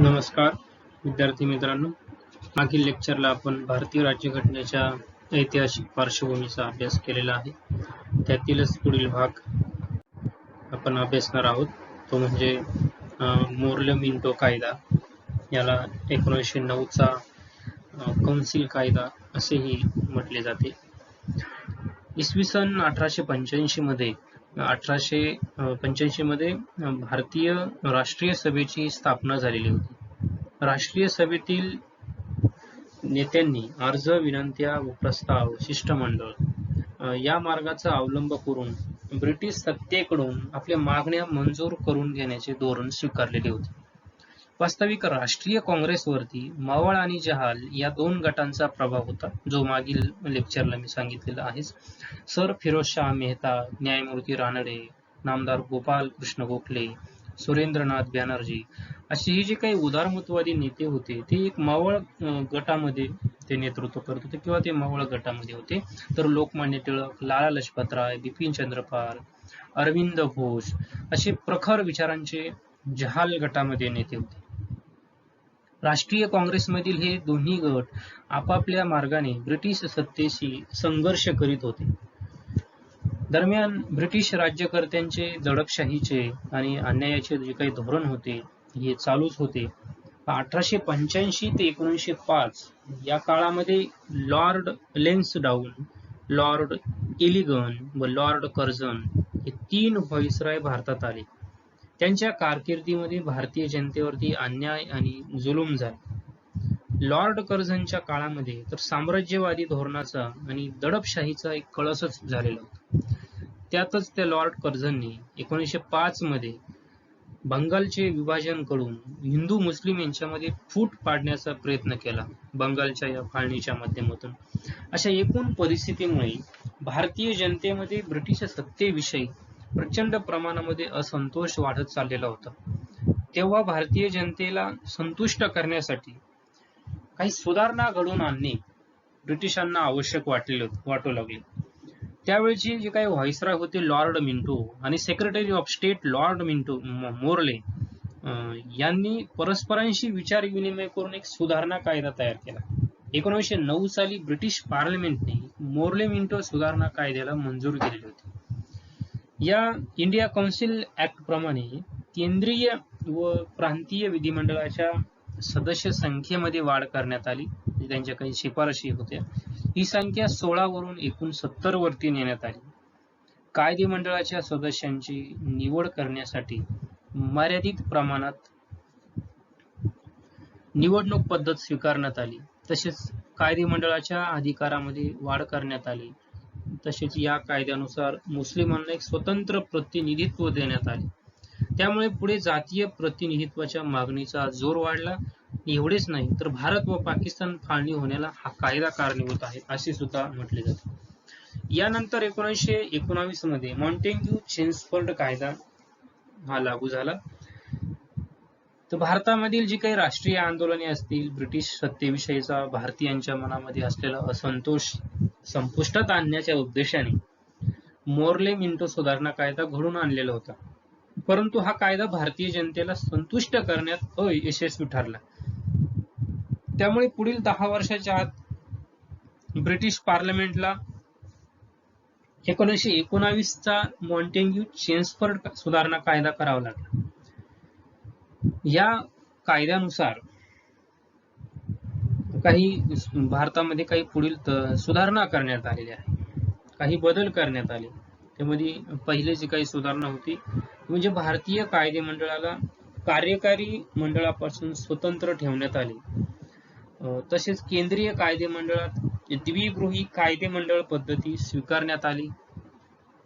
नमस्कार विद्यार्थी मित्रांनो, मागील लेक्चरला आपण भारतीय राज्यघटनेच्या ऐतिहासिक पार्श्वभूमीचा अभ्यास केलेला आहे. त्यातीलच पुढील भाग आपण अभ्यासणार आहोत. तो म्हणजे मोर्ले मिंटो कायदा. याला 1909 चा कौन्सिल कायदा असेही म्हटले जाते. इसवी सन 1885 मध्ये भारतीय राष्ट्रीय सभेची स्थापना झालेली होती. राष्ट्रीय सभेतील नेत्यांनी अर्ज, विनंत्या व प्रस्ताव, शिष्टमंडळ या मार्गाचा अवलंब करून ब्रिटिश सत्तेकडून आपल्या मागण्या मंजूर करून घेण्याचे धोरण स्वीकारलेले होते. वास्तविक राष्ट्रीय काँग्रेसवरती मवाळ आणि जहाल या दोन गटांचा प्रभाव होता, जो मागील लेक्चरला मी सांगितलेला आहे. सर फिरोजशाह मेहता, न्यायमूर्ती रानडे, नामदार गोपाल कृष्ण गोखले, सुरेंद्रनाथ बॅनर्जी असे हे जे काही उदारमतवादी नेते होते ते एक मवाळ गटामध्ये ते नेतृत्व करत होते किंवा ते मवाळ गटामध्ये होते. तर लोकमान्य टिळक, लाला लजपत राय, बिपिन चंद्र पाल, अरविंद घोष असे प्रखर विचारांचे जहाल गटामध्ये नेते होते. राष्ट्रीय काँग्रेसमधील हे दोन्ही गट आपापल्या मार्गाने ब्रिटिश सत्तेशी संघर्ष करीत होते. दरम्यान ब्रिटिश राज्यकर्त्यांचे दडपशाहीचे आणि अन्यायाचे जे काही धोरण होते हे चालूच होते. 1885 ते 1905 या काळामध्ये लॉर्ड लेन्सडाऊन, लॉर्ड एलिगन व लॉर्ड कर्झन हे 3 व्हाईसरॉय भारतात आले. त्यांच्या कारकिर्दीमध्ये भारतीय जनतेवरती अन्याय आणि जुलूम झाला. लॉर्ड कर्झनच्या काळामध्ये तर साम्राज्यवादी धोरणाचा आणि दडपशाहीचा एक कळसच झालेला होता. त्यातच त्या लॉर्ड कर्झनने 1905 मध्ये बंगालचे विभाजन करून हिंदू मुस्लिम यांच्यामध्ये फूट पाडण्याचा प्रयत्न केला बंगालच्या या फाळणीच्या माध्यमातून. अशा एकूण परिस्थितीमुळे भारतीय जनतेमध्ये ब्रिटिश सत्तेविषयी प्रचंड प्रमाणामध्ये असंतोष वाढत चाललेला होता. तेव्हा भारतीय जनतेला संतुष्ट करण्यासाठी काही सुधारणा घडवून आणणे ब्रिटिशांना आवश्यक वाटू लागले. त्यावेळचे जे काही व्हाईसरॉय होते लॉर्ड मिंटो आणि secretary of state Lord Morley यांनी परस्परांशी विचार विनिमय करून एक सुधारणा कायदा तयार केला. 1909 साली ब्रिटिश पार्लमेंटने मोर्ले मिंटो सुधारणा कायद्याला मंजुरी दिलेली होती. या इंडिया काउन्सिल ऍक्ट प्रमाणे केंद्रीय व प्रांतीय विधिमंडळाच्या सदस्य संख्येमध्ये वाढ करण्यात आली. त्यांच्या काही शिफारशी होत्या. ही संख्या 16 वरून एकूण 70 वरती नेण्यात आली. कायदेमंडळाच्या सदस्यांची निवड करण्यासाठी मर्यादित प्रमाणात निवडणूक पद्धत स्वीकारण्यात आली. तसेच कायदेमंडळाच्या अधिकारामध्ये वाढ करण्यात आली. तसेच या कायद्यानुसार मुस्लिमांना एक स्वतंत्र प्रतिनिधित्व देण्यात आले. त्यामुळे पुढे जातीय प्रतिनिधित्वाच्या मागणीचा जोर वाढला. एवढेच नाही तर भारत व पाकिस्तान फाळणी होण्याला हा कायदा कारणीभूत आहे असे सुद्धा म्हटले जाते. यानंतर 1919 मध्ये मॉन्टेग्यू चेम्सफोर्ड कायदा हा लागू झाला. तर भारतामधील जी काही राष्ट्रीय आंदोलने असतील, ब्रिटिश सत्तेविषयीचा भारतीयांच्या मनामध्ये असलेला असंतोष संपुष्टात आणण्याच्या उद्देशाने मोर्ले मिंटो सुधारणा कायदा घडून आणलेला होता. परंतु हा कायदा भारतीय जनतेला संतुष्ट करण्यात अयशस्वी ठरला. त्यामुळे पुढील 10 वर्षाच्या आत ब्रिटिश पार्लमेंटला 1919 चा मॉन्टेग्यू चेम्सफोर्ड सुधारणा कायदा करावा लागला. या कायद्यानुसार भारतामध्ये काही पुढील सुधारणा करण्यात आलेल्या आहे, काही बदल करण्यात आले. त्यामध्ये पहिले जी काही सुधारणा होती म्हणजे भारतीय कायदेमंडळाला कार्यकारी मंडळापासून स्वतंत्र ठेवण्यात आले. तसेच केंद्रीय कायदेमंडळात द्विगृही कायदेमंडळ पद्धती स्वीकारण्यात आली.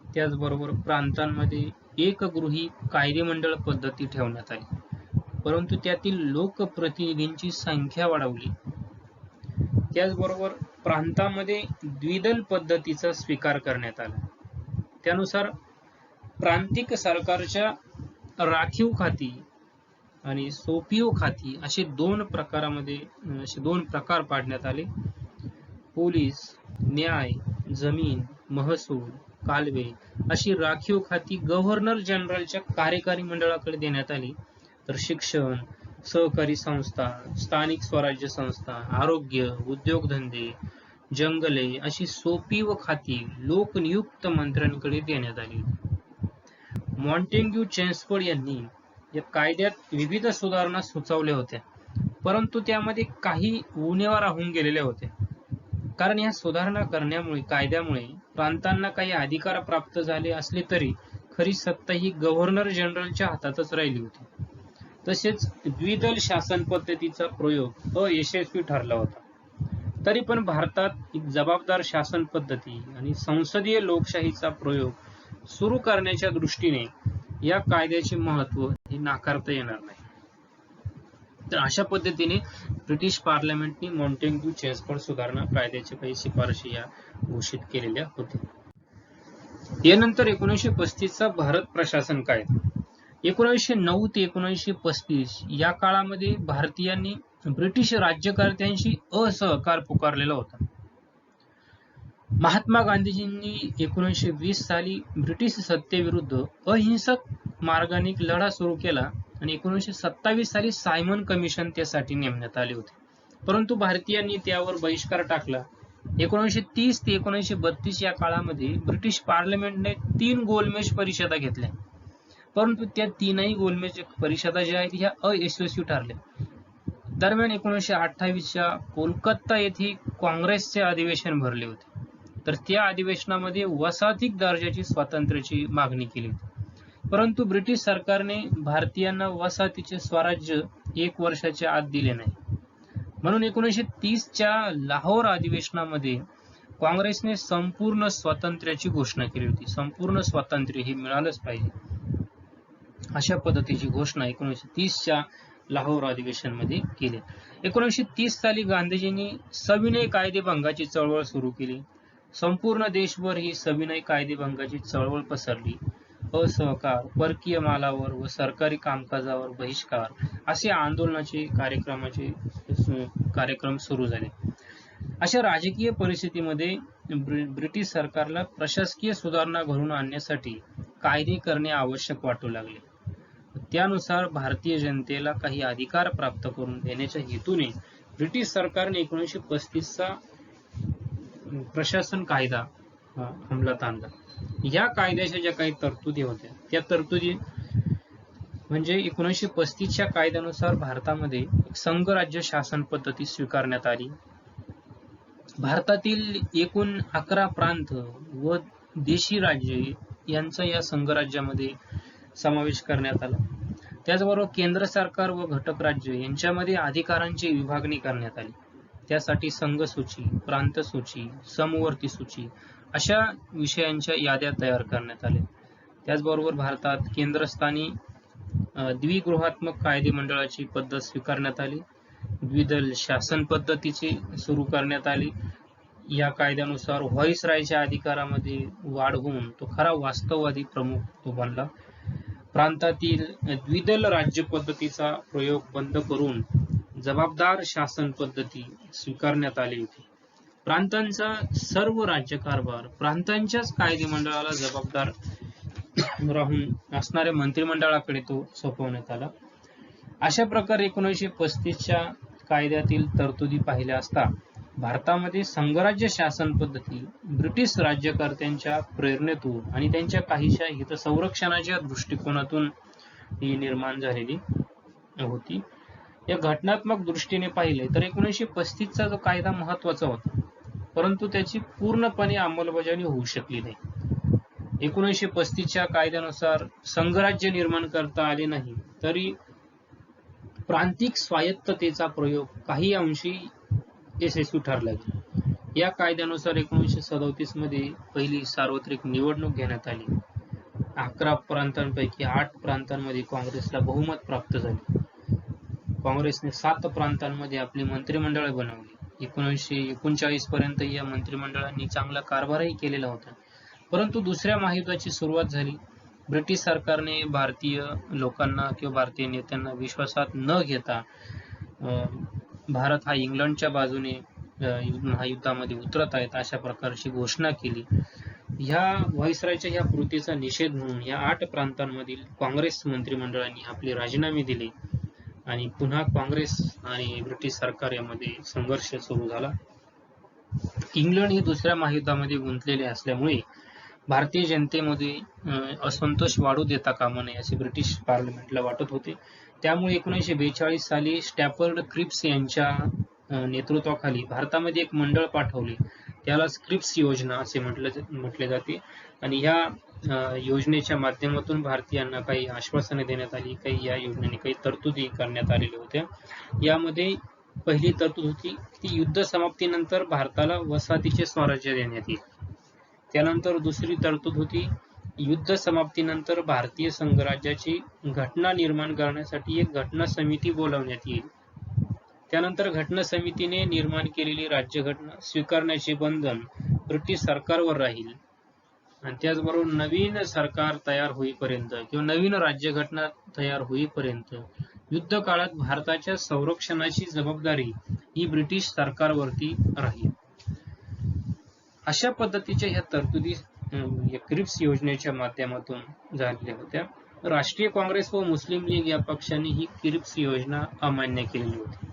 त्याचबरोबर प्रांतांमध्ये एकगृही कायदेमंडळ पद्धती ठेवण्यात आली. परंतु त्यातील लोकप्रतिनिधींची संख्या वाढवली. त्याचबरोबर प्रांतामध्ये द्विदल पद्धतीचा स्वीकार करण्यात आला. त्यानुसार प्रांतिक सरकारच्या राखीव खाती आणि सोपियो खाती असे 2 प्रकार पाडण्यात आले. पोलीस, न्याय, जमीन, महसूल, कालवे अशी राखीव खाती गव्हर्नर जनरलच्या कार्यकारी मंडळाकडे देण्यात आली. तर शिक्षण, सहकारी संस्था, स्थानिक स्वराज्य संस्था, आरोग्य, उद्योगधंदे, जंगले अशी सोपी व खाती लोकनियुक्त मंत्र्यांकडे देण्यात आली होती. मॉन्टेग्यू चेम्सफोर्ड यांनी या कायद्यात विविध सुधारणा सुचवल्या होत्या, परंतु त्यामध्ये काही उणिवा राहून गेलेल्या होत्या. कारण या सुधारणा करण्यामुळे कायद्यामुळे प्रांतांना काही अधिकार प्राप्त झाले असले तरी खरी सत्ता ही गव्हर्नर जनरलच्या हातातच राहिली होती. तसेच द्विदल शासन पद्धतीचा प्रयोग अयशस्वी ठरला होता. तरी पण भारतात एक जबाबदार शासन पद्धती आणि संसदीय लोकशाहीचा प्रयोग सुरू करण्याच्या दृष्टीने या कायद्याचे महत्त्व हे नाकारता येणार नाही. तर अशा पद्धतीने ब्रिटिश पार्लमेंटने मॉन्टेग्यू चेम्सफोर्ड सुधारणा कायद्याच्या काही शिफारशी या घोषित केलेल्या होत्या. यानंतर 1935 चा भारत प्रशासन कायदा. 1909 ते 1935 या काळामध्ये भारतीयांनी ब्रिटिश राज्यकर्त्यांशी असहकार पुकारलेला होता. महात्मा गांधीजींनी 1920 साली ब्रिटिश सत्तेविरुद्ध अहिंसक मार्गाने लढा सुरू केला आणि 1927 साली सायमन कमिशन त्यासाठी नेमण्यात आले होते, परंतु भारतीयांनी त्यावर बहिष्कार टाकला. 1930 ते 1932 या काळामध्ये ब्रिटिश पार्लमेंटने 3 गोलमेज परिषदा घेतल्या, परंतु त्या तीनही गोलमेज परिषदा ज्या आहेत ह्या अयशस्वी ठरल्या. दरम्यान 1928च्या कोलकाता येथे काँग्रेसचे अधिवेशन भरले होते. तर त्या अधिवेशनामध्ये वसाहतीक दर्जाची स्वातंत्र्याची मागणी केली होती, परंतु ब्रिटिश सरकारने भारतीयांना वसाहतीचे स्वराज्य 1 वर्षाच्या आत दिले नाही. म्हणून 1930च्या लाहोर अधिवेशनामध्ये काँग्रेसने संपूर्ण स्वातंत्र्याची घोषणा केली होती. संपूर्ण स्वातंत्र्य हे मिळालंच पाहिजे अशा पद्धतीची घोषणा 1930च्या लाहोर अधिवेशनामध्ये केली. 1930 साली गांधीजींनी सविनय कायदेभंगाची चळवळ सुरू केली. संपूर्ण देशभर ही सविनय कायदेभंगाची चळवळ पसरली. असहकार, परकीय मालावर व सरकारी कामकाजावर बहिष्कार असे आंदोलनाचे कार्यक्रम सुरू झाले. अशा राजकीय परिस्थितीमध्ये ब्रिटिश सरकारला प्रशासकीय सुधारणा घडवून आणण्यासाठी कायदे करणे आवश्यक वाटू लागले. त्यानुसार भारतीय जनतेला काही अधिकार प्राप्त करून देण्याच्या हेतूने ब्रिटिश सरकारने 1935 चा प्रशासन कायदा अंमलात आणला. या कायद्याच्या ज्या काही तरतुदी होत्या त्या तरतुदी म्हणजे 1935च्या कायद्यानुसार भारतामध्ये संघराज्य शासन पद्धती स्वीकारण्यात आली. भारतातील एकूण 11 प्रांत व देशी राज्ये यांचा या संघराज्यामध्ये समावेश करण्यात आला. त्याचबरोबर केंद्र सरकार व घटक राज्य यांच्यामध्ये अधिकारांची विभागणी करण्यात आली. त्यासाठी संघ सूची, प्रांत सूची, समवर्ती सूची अशा विषयांच्या याद्या तयार करण्यात आल्या. त्याचबरोबर भारतात केंद्रस्थानी द्विगृहात्मक कायदे मंडळाची पद्धत स्वीकारण्यात आली. द्विदल शासन पद्धतीची सुरू करण्यात आली. या कायद्यानुसार व्हाईसरायच्या अधिकारामध्ये वाढ होऊन तो खरा वास्तववादी प्रमुख तो बनला. प्रांतातील द्विदल राज्य पद्धतीचा प्रयोग बंद करून जबाबदार शासन पद्धती स्वीकारण्यात आली होती. प्रांतांचा सर्व राज्यकारभार प्रांतांच्याच कायदेमंडळाला जबाबदार राहून असणाऱ्या मंत्रिमंडळाकडे तो सोपवण्यात आला. अशा प्रकारे 1935च्या कायद्यातील तरतुदी पाहिल्या असता भारतामध्ये संघराज्य शासन पद्धती ब्रिटिश राज्यकर्त्यांच्या प्रेरणेतून आणि त्यांच्या काहीशा हितसंरक्षणाच्या दृष्टिकोनातून ही निर्माण झालेली होती. या घटनात्मक दृष्टीने पाहिले तर 1935चा जो कायदा महत्वाचा होता, परंतु त्याची पूर्णपणे अंमलबजावणी होऊ शकली नाही. 1935च्या कायद्यानुसार संघराज्य निर्माण करता आले नाही, तरी प्रांतिक स्वायत्ततेचा प्रयोग काही अंशी यशस्वी ठरला. या कायद्यानुसार 1937 मध्ये पहिली सार्वत्रिक निवडणूक घेण्यात आली. 11 प्रांतांपैकी 8 प्रांतांमध्ये काँग्रेसला बहुमत प्राप्त झाले. काँग्रेसने 7 प्रांतांमध्ये आपली मंत्रिमंडळ बनवली. 1939 पर्यंत या मंत्रिमंडळांनी चांगला कारभारही केलेला होता. परंतु दुसऱ्या महायुद्धाची सुरुवात झाली. ब्रिटिश सरकारने भारतीय लोकांना किंवा भारतीय नेत्यांना विश्वासात न घेता भारत हा इंग्लंडच्या बाजूने महायुद्धामध्ये उतरत आहेत अशा प्रकारची घोषणा केली. ह्या व्हाईसरायच्या ह्या कृतीचा निषेध म्हणून या 8 प्रांतांमधील काँग्रेस मंत्रिमंडळांनी आपले राजीनामे दिले आणि पुन्हा काँग्रेस आणि ब्रिटिश सरकार यामध्ये संघर्ष सुरू झाला. इंग्लंड हे दुसऱ्या महायुद्धामध्ये गुंतलेले असल्यामुळे भारतीय जनतेमध्ये असंतोष वाढू देता कामा नये असे ब्रिटिश पार्लमेंटला वाटत होते. त्यामुळे 1942 साली स्टॅफर्ड क्रिप्स यांच्या नेतृत्वाखाली भारतामध्ये एक मंडळ पाठवले. त्याला क्रिप्स योजना असे म्हटले जाते. आणि ह्या योजनेच्या माध्यमातून भारतीयांना काही आश्वासने देण्यात आली, काही या योजनेने काही तरतुदी करण्यात आलेल्या होत्या. यामध्ये पहिली तरतूद होती की युद्ध समाप्तीनंतर भारताला वसाहतीचे स्वराज्य देण्यात येईल. त्यानंतर दुसरी तरतूद होती युद्ध समाप्तीनंतर भारतीय संघराज्याची घटना निर्माण करण्यासाठी एक घटना समिती बोलावण्यात येईल. त्यानंतर घटना समितीने निर्माण केलेली राज्यघटना स्वीकारण्याचे बंधन ब्रिटिश सरकारवर राहील. आणि त्याचबरोबर नवीन सरकार तयार होईपर्यंत किंवा नवीन राज्यघटना तयार होईपर्यंत युद्ध काळात भारताच्या संरक्षणाची जबाबदारी ही ब्रिटिश सरकारवरती राहील. अशा पद्धतीच्या ह्या तरतुदी क्रिप्स योजनेच्या माध्यमातून झालेल्या होत्या. राष्ट्रीय काँग्रेस व मुस्लिम लीग या पक्षांनी ही क्रिप्स योजना अमान्य केलेली होती.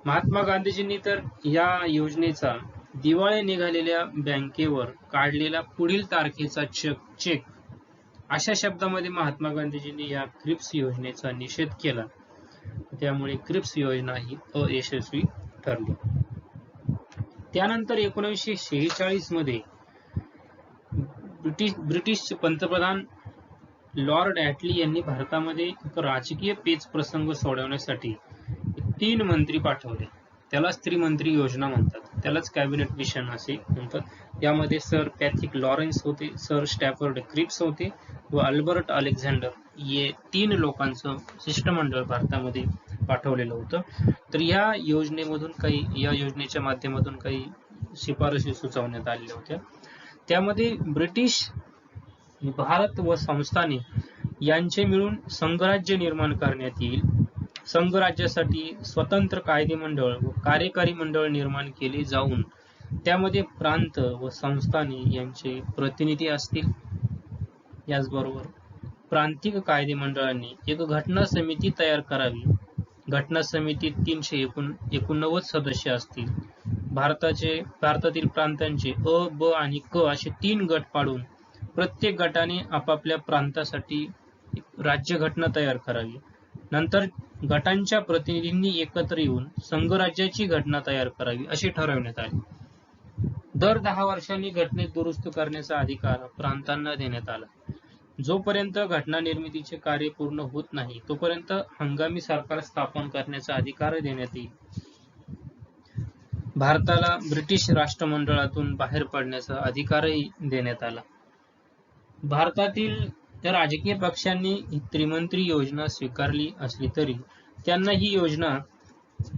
महात्मा गांधीजींनी तर या योजनेचा दिवाळे निघालेल्या बँकेवर काढलेला पुढील तारखेचा चेक अशा शब्दामध्ये महात्मा गांधीजींनी या क्रिप्स योजनेचा निषेध केला. त्यामुळे क्रिप्स योजना ही अयशस्वी ठरली. त्यानंतर 1946 मध्ये ब्रिटिश पंतप्रधान लॉर्ड ॲटली यांनी भारतामध्ये एक राजकीय पेच प्रसंग सोडवण्यासाठी 3 मंत्री पाठवले. त्यालाच त्रिमंत्री योजना म्हणतात, त्यालाच कॅबिनेट मिशन असे म्हणतात. यामध्ये सर पॅथिक लॉरेन्स होते, सर स्टॅफर्ड क्रिप्स होते व अल्बर्ट अलेक्झांडर हे 3 लोकांचं शिष्टमंडळ भारतामध्ये पाठवलेलं होतं. तर या योजनेच्या माध्यमातून काही शिफारशी सुचवण्यात आलेल्या होत्या. त्यामध्ये ब्रिटिश भारत व संस्थाने यांचे मिळून संघराज्य निर्माण करण्यात येईल. संघराज्यासाठी स्वतंत्र कायदेमंडळ व कार्यकारी मंडळ निर्माण केले जाऊन त्यामध्ये प्रांत व संस्थाने यांचे प्रतिनिधी असतील. याचबरोबर प्रांतिक कायदेमंडळांनी एक घटना समिती तयार करावी. घटना समितीत 389 सदस्य असतील. भारतातील प्रांतांचे अ, ब आणि क असे 3 गट पाडून प्रत्येक गटाने आपापल्या प्रांतासाठी राज्यघटना तयार करावी. नंतर गटांच्या प्रतिनिधींनी एकत्र येऊन संघराज्याची घटना तयार करावी असे ठरवण्यात आले. दर 10 वर्षांनी घटनेत दुरुस्त करण्याचा अधिकार प्रांतांना देण्यात आला. जोपर्यंत घटना निर्मितीचे कार्य पूर्ण होत नाही तोपर्यंत हंगामी सरकार स्थापन करण्याचा अधिकार देण्यात येईल. भारताला ब्रिटिश राष्ट्रमंडळातून बाहेर पडण्याचा अधिकारही देण्यात आला. भारतातील राजकीय पक्षांनी ही त्रिमंत्री योजना स्वीकारली असली तरी त्यांना ही योजना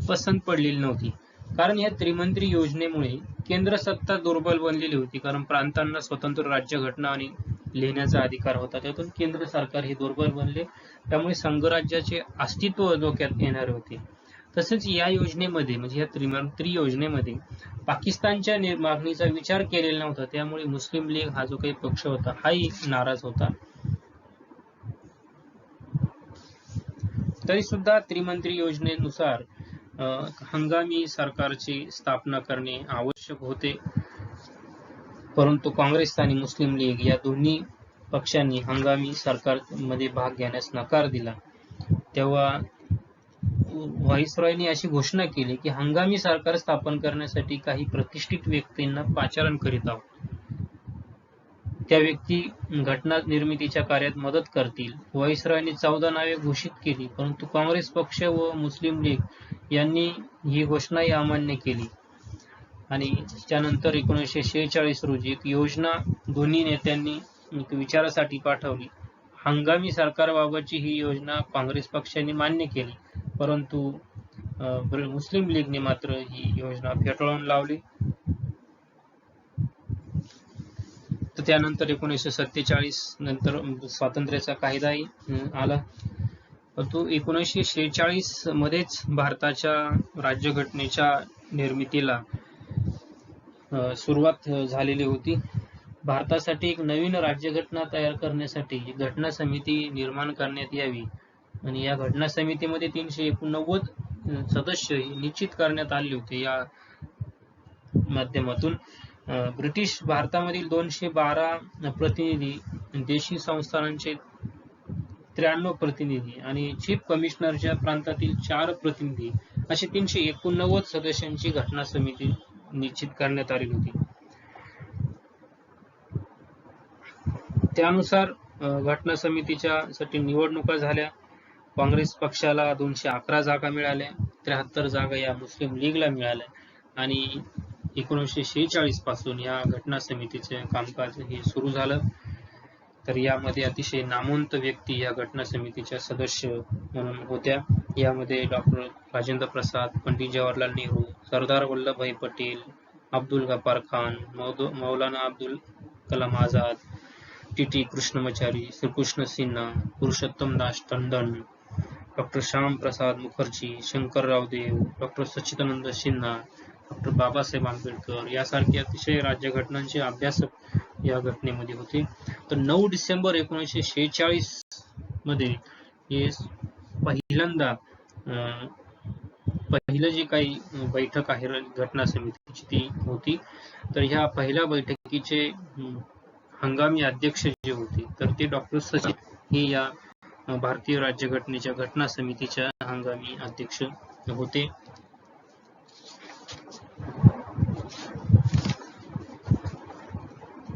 पसंत पडलेली नव्हती. कारण या त्रिमंत्री योजनेमुळे केंद्र सत्ता दुर्बल बनलेली होती. कारण प्रांतांना स्वतंत्र राज्यघटना आणि लिहिण्याचा अधिकार होता, त्यातून केंद्र सरकार हे दुर्बल बनले. त्यामुळे संघराज्याचे अस्तित्व धोक्यात येणार होते. तसेच या योजनेमध्ये म्हणजे या त्रिमंत्री योजनेमध्ये पाकिस्तानच्या मागणीचा विचार केलेला नव्हता. त्यामुळे मुस्लिम लीग हा जो काही पक्ष होता हाही नाराज होता. तरी सुद्धा त्रिमंत्री योजनेनुसार हंगामी सरकारची स्थापना करणे आवश्यक होते. परंतु काँग्रेस आणि मुस्लिम लीग या दोन्ही पक्षांनी हंगामी सरकारमध्ये भाग घेण्यास नकार दिला. तेव्हा व्हाईसरॉयने अशी घोषणा केली की हंगामी सरकार स्थापन करण्यासाठी काही प्रतिष्ठित व्यक्तींना पाचारण करीत आहोत. त्या व्यक्ती घटना निर्मितीच्या कार्यात मदत करतील. व्हाईसरॉयने 14 नावे घोषित केली, परंतु काँग्रेस पक्ष व मुस्लिम लीग यांनी ही घोषणाही अमान्य केली. आणि त्यानंतर 1946 रोजी एक योजना दोन्ही नेत्यांनी विचारासाठी पाठवली. हंगामी सरकारबाबतची ही योजना काँग्रेस पक्षाने मान्य केली, परंतु मुस्लिम लीगने मात्र ही योजना फेटाळून लावली. तर त्यानंतर 1947 नंतर स्वातंत्र्याचा कायदाही आला. परंतु 1946 मध्येच भारताच्या राज्यघटनेच्या निर्मितीला सुरुवात झालेली होती. भारतासाठी एक नवीन राज्यघटना तयार करण्यासाठी घटना समिती निर्माण करण्यात यावी आणि या घटना समितीमध्ये 389 सदस्य निश्चित करण्यात आले होते. या माध्यमातून ब्रिटिश भारतामधील 212 प्रतिनिधी, देशी संस्थानांचे 93 प्रतिनिधी आणि चीफ कमिशनरच्या प्रांतातील 4 प्रतिनिधी अशी 389 सदस्यांची घटना समिती निश्चित करण्यात आली होती. त्यानुसार घटना समितीच्या साठी निवडणुका झाल्या. काँग्रेस पक्षाला 211 जागा मिळाल्या, 73 जागा या मुस्लिम लीगला मिळाल्या आणि 1946 पासून या घटना समितीचे कामकाज हे सुरू झालं. तर यामध्ये अतिशय नामवंत व्यक्ती या घटना समितीच्या सदस्य म्हणून होत्या. यामध्ये डॉक्टर राजेंद्र प्रसाद, पंडित जवाहरलाल नेहरू, सरदार वल्लभभाई पटेल, अब्दुल गफ्फार खान, मौलाना अब्दुल कलाम आझाद, टी कृष्णमाचारी, श्रीकृष्ण सिन्हा, पुरुषोत्तम दास टंडन, डॉक्टर श्याम प्रसाद मुखर्जी, शंकरराव देव, डॉक्टर सच्चिदानंद सिन्हा, डॉक्टर बाबासाहेब आंबेडकर यासारखे अतिशय राज्यघटनांचे अभ्यासक या घटनेमध्ये होते. तर 9 डिसेंबर 1946 मध्ये हे पहिल्यांदा पहिलं जे काही बैठक आहे घटना समितीची ती होती. तर ह्या पहिल्या बैठकीचे हंगामी अध्यक्ष जे होते तर ते डॉक्टर सचिन हे या भारतीय राज्यघटनेच्या घटना समितीच्या हंगामी अध्यक्ष होते.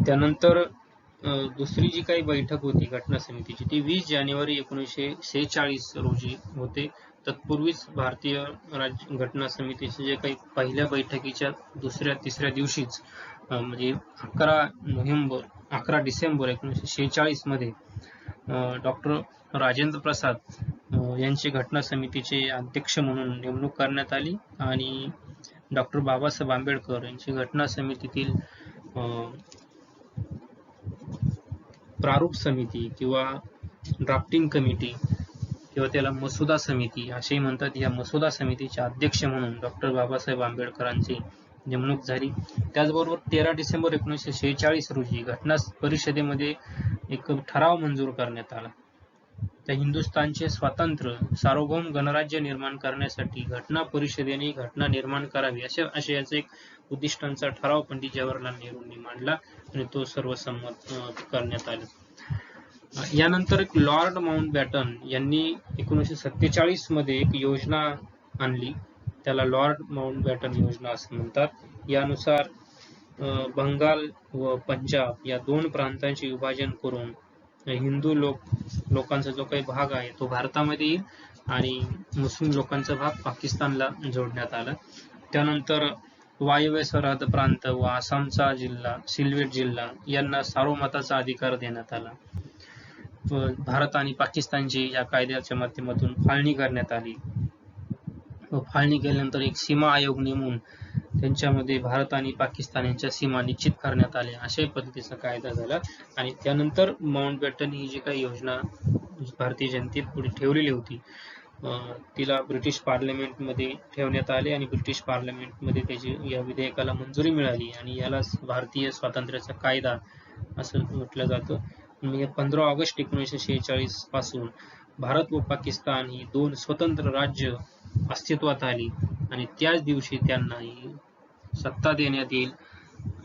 त्यानंतर दुसरी जी काही बैठक होती घटना समितीची ती 20 जानेवारी 1946 रोजी होते. तत्पूर्वीच भारतीय घटना समितीचे जे काही पहिल्या बैठकीच्या दुसऱ्या तिसऱ्या दिवशीच म्हणजे 11 डिसेंबर 1946 मध्ये डॉक्टर राजेंद्र प्रसाद यांची घटना समितीचे अध्यक्ष म्हणून नेमणूक करण्यात आली आणि डॉक्टर बाबासाहेब आंबेडकर यांची घटना समितीतील प्रारूप समिती किंवा ड्राफ्टिंग कमिटी किंवा त्याला मसुदा समिती असेही म्हणतात, या मसुदा समितीचे अध्यक्ष म्हणून डॉक्टर बाबासाहेब आंबेडकरांची नेमणूक झाली. त्याचबरोबर 13 डिसेंबर 1946 रोजी घटना परिषदेमध्ये एक ठराव मंजूर करण्यात आला. त्या हिंदुस्थानचे स्वातंत्र्य सार्वभौम गणराज्य निर्माण करण्यासाठी घटना परिषदेने घटना निर्माण करावी असे याचा एक उद्दिष्टांचा ठराव पंडित जवाहरलाल नेहरूंनी मांडला आणि तो सर्वसंमत करण्यात आला. यानंतर एक लॉर्ड माउंटबॅटन यांनी 1947 मध्ये एक योजना आणली, त्याला लॉर्ड माउंटबॅटन योजना असं म्हणतात. यानुसार बंगाल व पंजाब या 2 प्रांतांचे विभाजन करून हिंदू लोकांचा जो काही भाग आहे तो भारतामध्ये येईल आणि मुस्लिम लोकांचा भाग पाकिस्तानला जोडण्यात आला. त्यानंतर वायव्य सरहद प्रांत व आसामचा जिल्हा सिलवेट जिल्हा यांना सार्वमताचा अधिकार देण्यात आला. भारत आणि पाकिस्तानची या कायद्याच्या माध्यमातून फाळणी करण्यात आली. फाळणी केल्यानंतर एक सीमा आयोग नेमून त्यांच्यामध्ये भारत आणि पाकिस्तान यांच्या सीमा निश्चित करण्यात आल्या. अशा पद्धतीचा कायदा झाला आणि त्यानंतर माउंटबॅटन ही जी काही योजना भारतीय जनतेपुढे ठेवलेली होती तिला ब्रिटिश पार्लमेंटमध्ये ठेवण्यात आले आणि ब्रिटिश पार्लमेंटमध्ये त्याची या विधेयकाला मंजुरी मिळाली आणि याला भारतीय स्वातंत्र्याचा कायदा असं म्हटलं जातं. 15 ऑगस्ट 1946 पासून भारत व पाकिस्तान ही 2 स्वतंत्र राज्य अस्तित्वात आली आणि त्याच दिवशी त्यांना ही सत्ता देण्यात येईल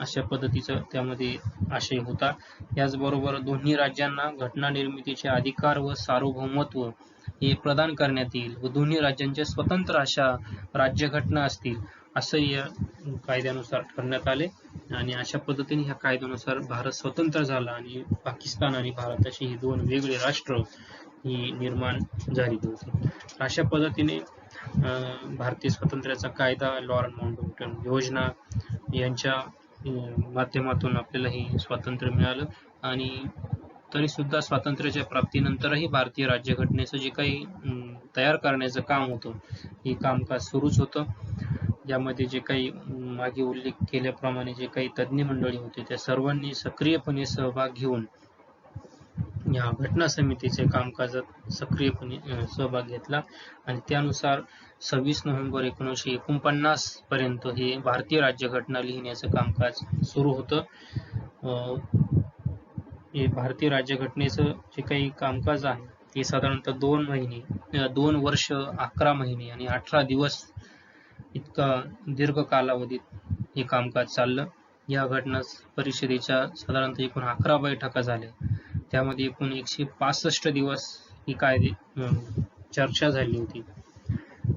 अशा पद्धतीचा त्यामध्ये आशय होता. याचबरोबर दोन्ही राज्यांना घटना निर्मितीचे अधिकार व सार्वभौमत्व हे प्रदान करण्यात येईल व दोन्ही राज्यांच्या स्वतंत्र अशा राज्यघटना असतील असं या कायद्यानुसार ठरवण्यात आले आणि अशा पद्धतीने ह्या कायद्यानुसार भारत स्वतंत्र झाला आणि पाकिस्तान आणि भारत अशी ही 2 वेगळी राष्ट्र ही निर्माण झाली होती. अशा पद्धतीने भारतीय स्वातंत्र्याचा कायदा, लॉर्ड माउंटबॅटन योजना यांच्या माध्यमातून आपल्याला हे स्वातंत्र्य मिळालं आणि तरी सुद्धा स्वातंत्र्याच्या प्राप्तीनंतरही भारतीय राज्यघटनेचं जे काही तयार करण्याचं काम होतं हे कामकाज सुरूच होतं. यामध्ये जे काही मागे उल्लेख केल्याप्रमाणे जे काही तज्ञ मंडळी होते त्या सर्वांनी सक्रियपणे सहभाग घेऊन या घटना समितीचे कामकाजात सक्रियपणे सहभाग घेतला आणि त्यानुसार 26 नोव्हेंबर 1949 पर्यंत हे भारतीय राज्यघटना लिहिण्याचं कामकाज सुरू होतं. हे भारतीय राज्यघटनेचं जे काही कामकाज आहे हे साधारणतः 2 वर्ष 11 महिने आणि 18 दिवस इतका दीर्घ कालावधीत हे कामकाज चाललं. या घटना परिषदेच्या साधारणतः एकूण 11 बैठका झाल्या. त्यामध्ये एकूण 165 दिवस ही चर्चा झाली होती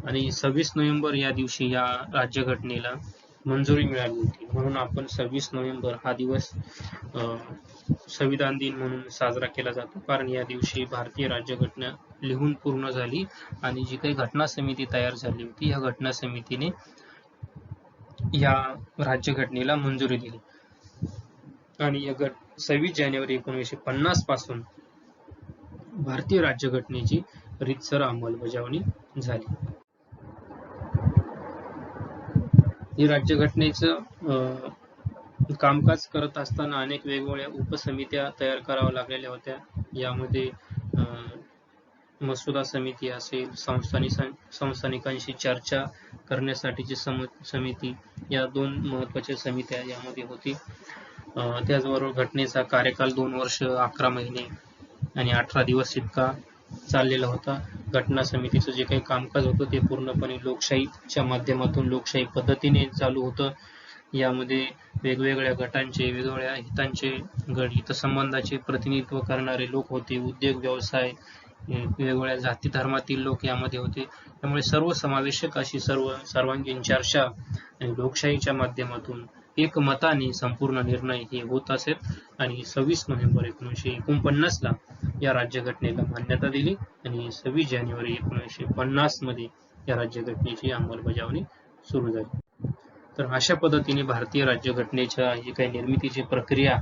आणि 26 नोव्हेंबर या दिवशी या राज्यघटनेला मंजुरी मिळाली होती. म्हणून आपण 26 नोव्हेंबर हा दिवस संविधान दिन म्हणून साजरा केला जातो, कारण या दिवशी भारतीय राज्यघटना लिहून पूर्ण झाली आणि जी काही घटना समिती तयार झाली होती, या घटना समितीने या राज्यघटनेला मंजुरी दिली आणि 26 जानेवारी 1950 पासून भारतीय राज्यघटनेची रीतसर अंमलबजावणी झाली. ही राज्यघटनेचं कामकाज करत असताना अनेक वेगवेगळ्या उपसमित्या तयार कराव्या लागलेल्या होत्या. यामध्ये मसुदा समिती असेल, संस्थानिकांशी चर्चा करण्यासाठीची समिती, या 2 महत्वाच्या समित्या यामध्ये होती. त्याचबरोबर घटनेचा कार्यकाल 2 वर्ष 11 महिने आणि 18 दिवस इतका चाललेला होता. घटना समितीचं जे काही कामकाज होतं ते पूर्णपणे लोकशाहीच्या माध्यमातून लोकशाही पद्धतीने चालू होतं. यामध्ये वेगवेगळ्या गटांचे, वेगवेगळ्या हितांचे हितसंबंधाचे प्रतिनिधित्व करणारे लोक होते. उद्योग, व्यवसाय, वेगवेगळ्या जाती धर्मातील लोक यामध्ये होते. त्यामुळे सर्वसमावेशक अशी सर्वांगीण चर्चा आणि लोकशाहीच्या माध्यमातून एकमताने संपूर्ण निर्णय हे होत असेल आणि 26 नोव्हेंबर 1949 ला या राज्यघटनेला मान्यता दिली आणि 26 जानेवारी 1950 मध्ये या राज्यघटनेची अंमलबजावणी सुरू झाली. तर अशा पद्धतीने भारतीय राज्यघटनेच्या जी काही निर्मितीची प्रक्रिया,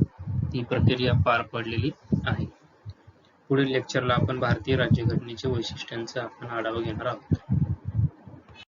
ती प्रक्रिया पार पडलेली आहे. पुढील लेक्चरला आपण भारतीय राज्यघटनेच्या वैशिष्ट्यांचा आपण आढावा घेणार आहोत.